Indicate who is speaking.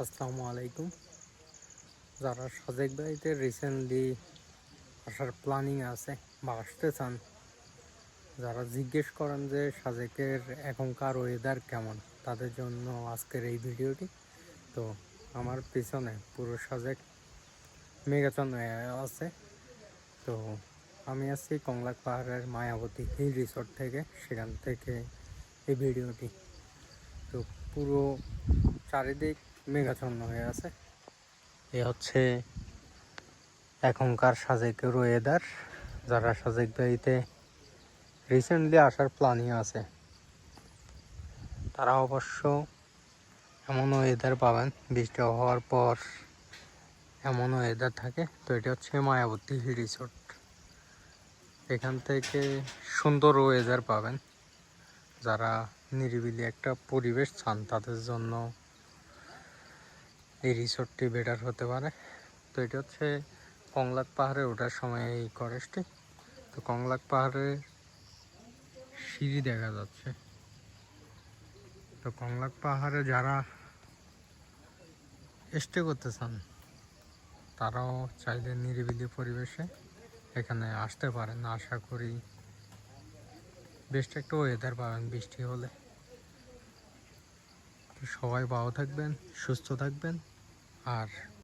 Speaker 1: আসসালামু আলাইকুম। যারা সাজেক বাড়িতে রিসেন্টলি আসার প্ল্যানিং আছে বা আসতে চান, যারা জিজ্ঞেস করেন যে সাজেকের এখনকার ওয়েদার কেমন, তাদের জন্য আজকের এই ভিডিওটি। তো আমার পিছনে পুরো সাজেক মেঘাচ্ছন্ন হয়ে আছে। তো আমি আছি কংলাক পাহাড়ের মায়াবতী হিল রিসোর্ট থেকে, সেখান থেকে এই ভিডিওটি। তো পুরো চারিদিক মেঘাচ্ছন্ন হয়ে আছে। এ হচ্ছে এখনকার সাজেকের ওয়েদার। যারা সাজেক বাড়িতে রিসেন্টলি আসার প্ল্যানিং আছে, তারা অবশ্য এমন ওয়েদার পাবেন। বৃষ্টি হওয়ার পর এমন ওয়েদার থাকে। তো এটা হচ্ছে মায়াবতী হিল রিসোর্ট। এখান থেকে সুন্দর ওয়েদার পাবেন। যারা নিরিবিলি একটা পরিবেশ চান, তাদের জন্য এই রিসোর্টটি বেটার হতে পারে। তো এটা হচ্ছে কংলাক পাহাড়ে ওঠার সময় এই করেজটি। তো কংলাক পাহাড়ে সিঁড়ি দেখা যাচ্ছে। তো কংলাক পাহাড়ে যারা স্টে করতে চান, তারাও চাইলে নিরিবিলি পরিবেশে এখানে আসতে পারেন। আশা করি বেস্ট একটা ওয়েদার পাবেন বৃষ্টি হলে। তো সবাই ভালো থাকবেন, সুস্থ থাকবেন। আর